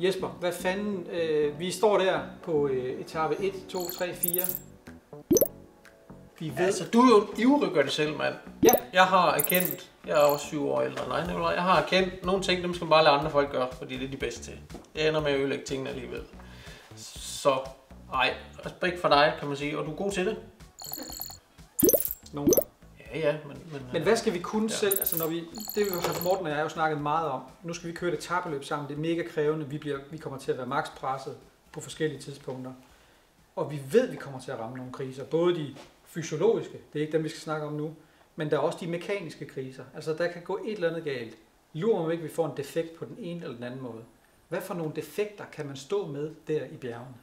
Jesper, hvad fanden, vi står der på etape 1, 2, 3, 4. Vi ved... Altså, du er jo en ivrig gør det selv, mand. Ja. Jeg har erkendt, jeg er også 7 år ældre end dig, jeg har erkendt nogle ting, dem skal man bare lade andre folk gøre, fordi det er de bedste til. Jeg ender med at ødelægge tingene alligevel. Så, respekt for dig, kan man sige, og du er god til det. Nogle gange. Ja, men hvad skal vi kunne selv? Altså, når det har Morten og jeg jo snakket meget om. Nu skal vi køre et etapeløb sammen. Det er mega krævende. Vi kommer til at være maks presset på forskellige tidspunkter. Og vi ved, at vi kommer til at ramme nogle kriser. Både de fysiologiske, det er ikke dem, vi skal snakke om nu, men der er også de mekaniske kriser. Altså, der kan gå et eller andet galt. Lurer om ikke, vi får en defekt på den ene eller den anden måde. Hvad for nogle defekter kan man stå med der i bjergene?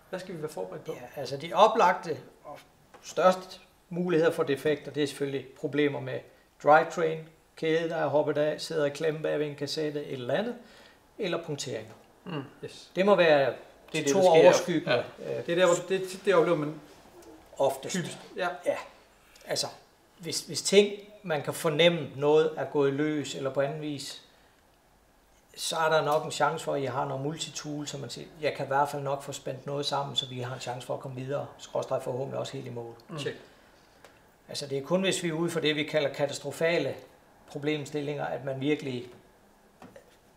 Hvad skal vi være forberedt på? Ja, altså de oplagte og største muligheder for defekter, det er selvfølgelig problemer med drivetrain, kæde, der er hoppet af, sidder i klemme bag ved en kassette, et eller andet, eller punkteringer. Yes. Det må være det to overskyggende. Ja. Det er der, hvor det oplever man oftest. Typisk. Ja. Altså, hvis ting, man kan fornemme noget er gået løs, eller på anden vis, så er der nok en chance for, at jeg har noget multitool, så man siger, jeg kan i hvert fald nok få spændt noget sammen, så vi har en chance for at komme videre, skråstreg forhåbentlig også helt i mål. Check. Altså det er kun, hvis vi er ude for det, vi kalder katastrofale problemstillinger, at man virkelig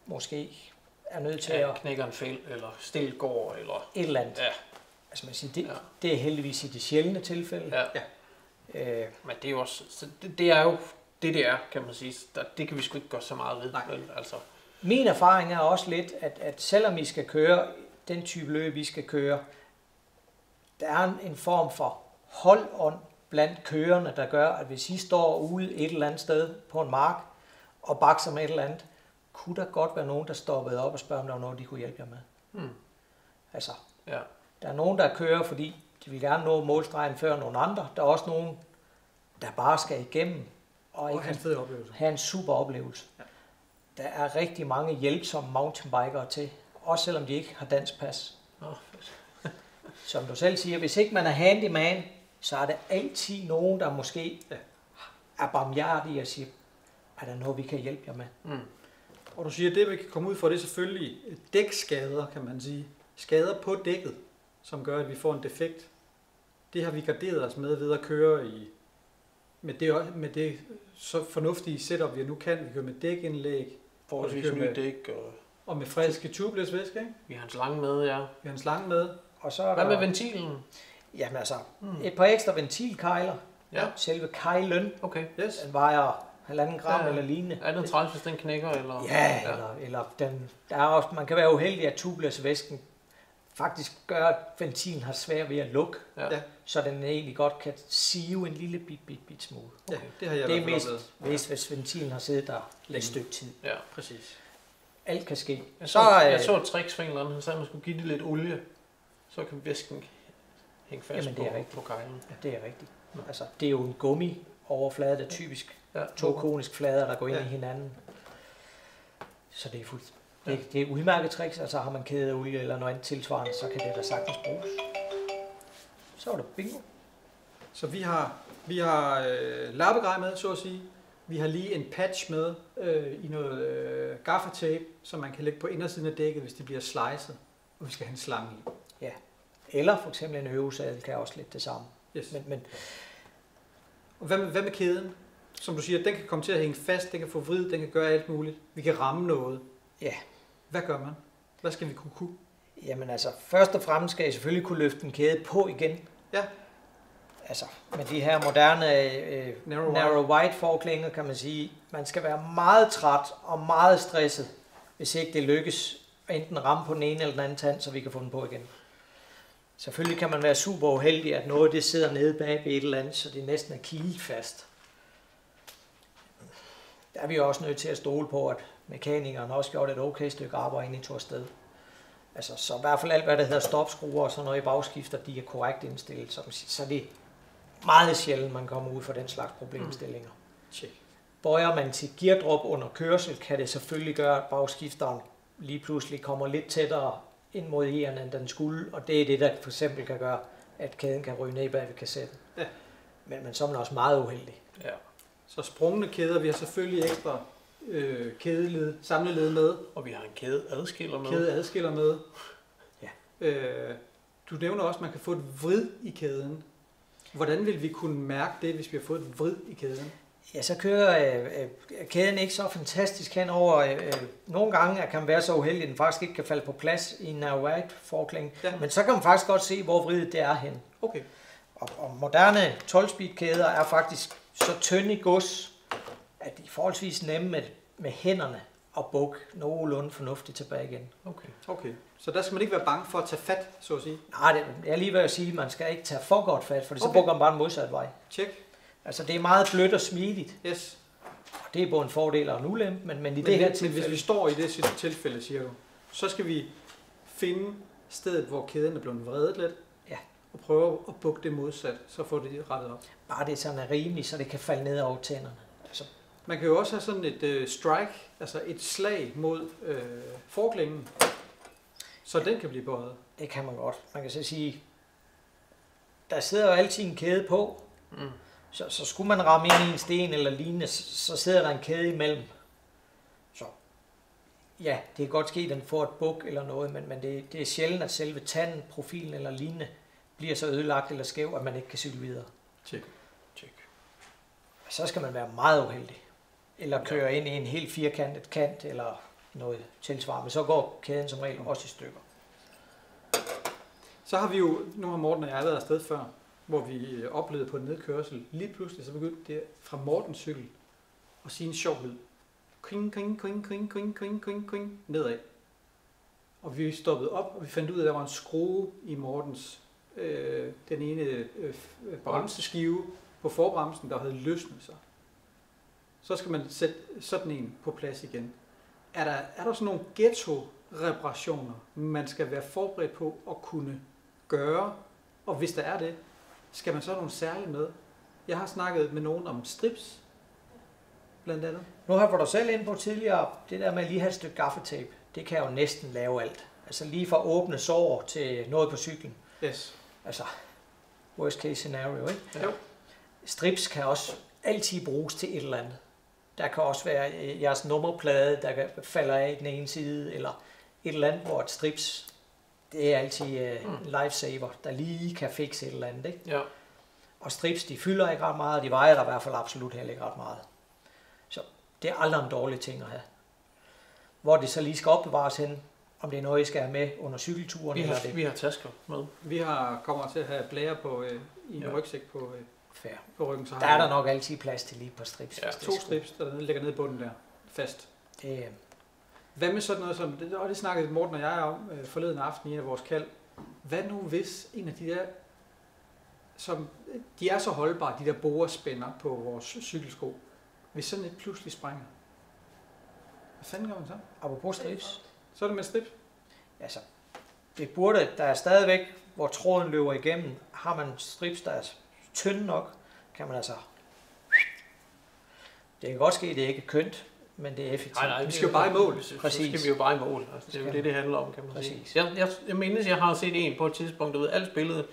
måske er nødt til at... knækker en fæld, eller stille går, eller... Et eller andet. Ja. Altså man siger, det er heldigvis i de sjældne tilfælde. Ja. Men det er jo også... Det er jo det er, kan man sige. Det kan vi sgu ikke gøre så meget ved. Vel? Altså. Min erfaring er også lidt, at selvom vi skal køre den type løb, vi skal køre, der er en form for holdånd blandt kørerne, der gør, at hvis I står ude et eller andet sted på en mark og bakser med et eller andet, kunne der godt være nogen, der stoppede op og spørger, om der var noget, de kunne hjælpe jer med. Altså, der er nogen, der kører, fordi de vil gerne nå målstregen før nogle andre. Der er også nogen, der bare skal igennem og ikke have en super oplevelse. Ja. Der er rigtig mange hjælpsomme mountainbikere til, også selvom de ikke har dansk pas. Som du selv siger, hvis ikke man er handyman, så er der altid nogen, der måske er barmhjertige og siger, er der noget, vi kan hjælpe jer med? Og du siger, at det, vi kan komme ud for, det er selvfølgelig dækskader, kan man sige. Skader på dækket, som gør, at vi får en defekt. Det har vi garderet os med ved at køre med det så fornuftige setup, vi nu kan. Vi kører med dækindlæg. Forholdsvis nye dæk. Og med friske tubeless væske, ikke? Vi har en slange med, ja. Vi har en slange med. Og så er hvad med ventilen? Jamen altså, et par ekstra ventilkejler. Ja. Selve kejlen. Okay. Yes. Den vejer 1,5 gram eller lignende. Er den træls, hvis den knækker? Eller? Ja, eller der er også, man kan være uheldig, at tubeless-væsken faktisk gør, at ventilen har svært ved at lukke. Ja. Så den egentlig godt kan sive en lille bit smule. Okay. Ja, det har jeg det er mest, hvis ventilen har siddet der et stykke tid. Ja, præcis. Alt kan ske. Jeg så et trick for en eller anden, han sagde, at man skulle give det lidt olie, så kan væsken hænge fast på kejlen. Ja, det er rigtigt. Altså, det er jo en gummioverflade, der typisk to koniske flader, der går ind i hinanden. Så det er fuldt. Det er udmærket tricks, altså har man kædet olie eller noget andet tilsvarende, så kan det da sagtens bruges. Så er det bingo. Så vi har lappegrej med, så at sige. Vi har lige en patch med i noget gaffatape, som man kan lægge på indersiden af dækket, hvis det bliver slicet, og vi skal have en slange i. Ja, eller for eksempel en øvesadel kan også lidt det samme. Yes. Men og hvad med kæden? Som du siger, den kan komme til at hænge fast, den kan få vrid, den kan gøre alt muligt. Vi kan ramme noget. Ja. Hvad gør man? Hvad skal vi kunne? Jamen altså, først og fremmest skal I selvfølgelig kunne løfte en kæde på igen. Ja. Altså, med de her moderne narrow white forklinger, kan man sige, man skal være meget træt og meget stresset, hvis ikke det lykkes at enten ramme på den ene eller den anden tand, så vi kan få den på igen. Selvfølgelig kan man være super uheldig, at noget det sidder nede bag ved et eller andet, så det næsten er kilet fast. Der er vi også nødt til at stole på, at mekanikeren også gjort et okay stykke arbejde, inden I tog afsted. Altså, så i hvert fald alt, hvad der hedder stopskruer og sådan noget i bagskifter, de er korrekt indstillet. Så det er meget sjældent, man kommer ud for den slags problemstillinger. Bøjer man til geardrop under kørsel, kan det selvfølgelig gøre, at bagskifteren lige pludselig kommer lidt tættere ind mod eren, end den skulle, og det er det, der for eksempel kan gøre, at kæden kan ryge ned bag ved kassetten. Ja. Men så er man også meget uheldig. Ja. Så sprungne kæder, vi har selvfølgelig kædeled, samleled med. Og vi har en kædeadskiller med. Kædeadskiller med. Ja. Du nævner også, at man kan få et vrid i kæden. Hvordan vil vi kunne mærke det, hvis vi har fået et vrid i kæden? Ja, så kører kæden ikke så fantastisk henover. Nogle gange kan man være så uheldig, at den faktisk ikke kan falde på plads i en narrow forkling. Ja. Men så kan man faktisk godt se, hvor vridet det er hen. Okay. Og moderne 12-speed kæder er faktisk så tynde i gods, at de er forholdsvis nemme med hænderne og bukke nogenlunde fornuftigt tilbage igen. Okay. Så der skal man ikke være bange for at tage fat, så at sige? Nej, jeg er lige ved at sige, at man skal ikke tage for godt fat, for så bukker man bare en modsat vej. Tjek. Altså det er meget blødt og smidigt. Yes. Og det er både en fordel og en ulempe, men i det her tilfælde... Men hvis vi står i det tilfælde, siger du, så skal vi finde stedet, hvor kæden er blevet vredet lidt, og prøve at bukke det modsat, så får det rettet op. Bare det sådan er rimeligt, så det kan falde ned over tænderne. Altså. Man kan jo også have sådan et strike, altså et slag mod forklingen, så den kan blive bøjet. Det kan man godt. Man kan så sige, der sidder jo altid en kæde på, så skulle man ramme ind i en sten eller lignende, så sidder der en kæde imellem. Så ja, det kan godt ske, at den får et buk eller noget, men det er sjældent, at selve tanden, profilen eller lignende bliver så ødelagt eller skæv, at man ikke kan cykle videre. Tjek. Så skal man være meget uheldig. Eller køre ind i en helt firkantet kant eller noget tilsvarende. Men så går kæden som regel også i stykker. Så har vi jo, nu har Morten og jeg været afsted før, hvor vi oplevede på en nedkørsel. Lige pludselig så begyndte det fra Mortens cykel at sige en sjov lyd. Kring, kring, kring, kring, kring, kring, kring, kring, nedad. Og vi stoppede op, og vi fandt ud af, at der var en skrue i Mortens, den ene bremseskive på forbremsen, der havde løsnet sig. Så skal man sætte sådan en på plads igen. Er der sådan nogle ghetto-reparationer, man skal være forberedt på at kunne gøre? Og hvis der er det, skal man så have nogle særlige med? Jeg har snakket med nogen om strips, blandt andet. Nu har du selv ind på tidligere, det der med at lige have et stykke gaffatape, det kan jo næsten lave alt. Altså lige fra åbne sår til noget på cyklen. Yes. Altså, worst case scenario, ikke? Ja. Jo. Strips kan også altid bruges til et eller andet. Der kan også være jeres nummerplade, der falder af i den ene side, eller et eller andet, hvor et strips, det er altid en lifesaver, der lige kan fikse et eller andet, ikke? Ja. Og strips, de fylder ikke ret meget, og de vejer der i hvert fald absolut heller ikke ret meget. Så det er aldrig en dårlig ting at have. Hvor det så lige skal opbevares hen, om det er noget, I skal have med under cykelturen. Vi har tasker med. Vi kommer til at have blære på, i en rygsæk på ryggen. Så der er der nok altid plads til lige på strips. Ja, 2 strips, der ligger nede i bunden der, fast. Hvad med sådan noget som, og det snakkede Morten og jeg om forleden aften i en af vores kald. Hvad nu hvis en af de der, som de er så holdbare, de der borespænder på vores cykelsko, hvis sådan et pludselig sprænger? Hvad fanden gør man så? Apropos strips. Så er det med strips? Altså, det burde, der er stadigvæk, hvor tråden løber igennem, har man strips, der er tynde nok, kan man altså... Det kan godt ske, at det ikke er kønt, men det er effektivt. Nej, vi skal jo bare i mål. Præcis. Så skal vi jo bare i mål. Altså, det er jo det handler om, kan man sige. Jeg mindes, jeg har set en på et tidspunkt, derude, alt spillet,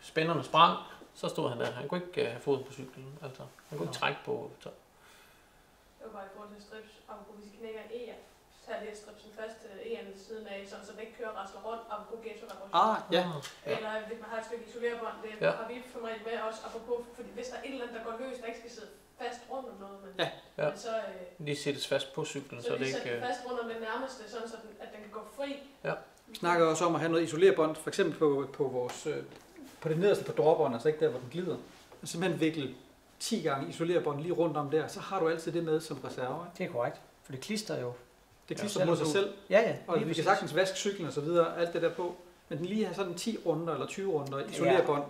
spænderne sprang, så stod han der. Han kunne ikke have foden på cyklen. Altså, han kunne ikke trække på. Så. Det var bare i forhold til strips, og hvis I knækker en eger, så er det stripsen først egerne ved siden af, så det ikke kører rasler rundt, og på ghetto-reparation. Ja. Eller hvis man har et stykke isolerbånd, det har vi som regel med også, apropos, fordi hvis der er et eller andet, der går løs, der ikke skal sidde fast rundt om noget, men så... De sættes fast på cyklen, så det ikke... fast rundt om det nærmeste, sådan så at den kan gå fri. Ja. Vi snakker også om at have noget isolerbånd, for eksempel på vores... på det nederste på dropperen, altså ikke der, hvor den glider. Og simpelthen vikle 10 gange isolerbånd lige rundt om der, så har du altid det med som reserve. Det er korrekt, for det klister jo. Det klister mod sig selv, ja, og vi kan sagtens vaske cyklen og så videre, alt det der på. Men den lige har sådan 10 runder eller 20 runder isolerbånd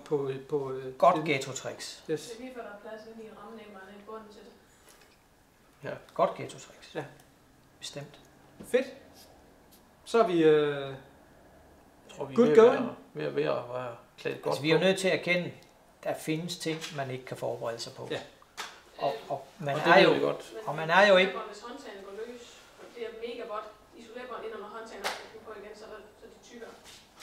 på godt ghetto-tricks. Yes. Det er lige for, der er plads ind i rammenæmmerne i bunden til det. Ja, godt ghetto-tricks. Ja. Bestemt. Fedt. Så er vi tror, vi good er going. Ved at være klædt godt. Altså, vi er jo nødt til at erkende, der findes ting, man ikke kan forberede sig på. Ja. Og man er jo godt. Og man er jo ikke... Hvis håndtagene går løs, og det er mega godt isolerbånd ind under håndtagene, og på igen, så er de tykkere.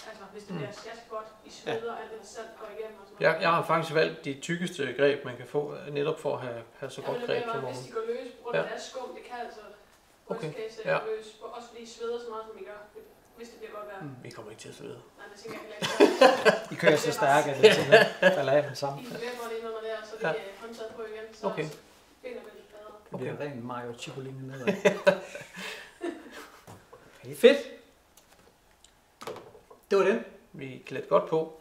Altså, hvis det bliver godt, I sveder, alt det salt går igennem og sådan noget. Jeg har faktisk valgt de tykkeste greb, man kan få, netop for at have så godt greb som muligt. Hvis de går løs, på grund af deres skum, det kan altså rystkasse løs, også fordi I sveder så meget, som I gør, hvis det bliver godt vejr. Vi kommer ikke til at svede. Nej, det tænker jeg heller ikke. I kører så stærkt, at det simpelthen falder af den samme. I bliver godt ind under der, så det er håndtaget på igen, så finder det lidt bedre. Det bliver rent Mario Cipollini nedad. Fedt. Det var det. Vi klædte godt på.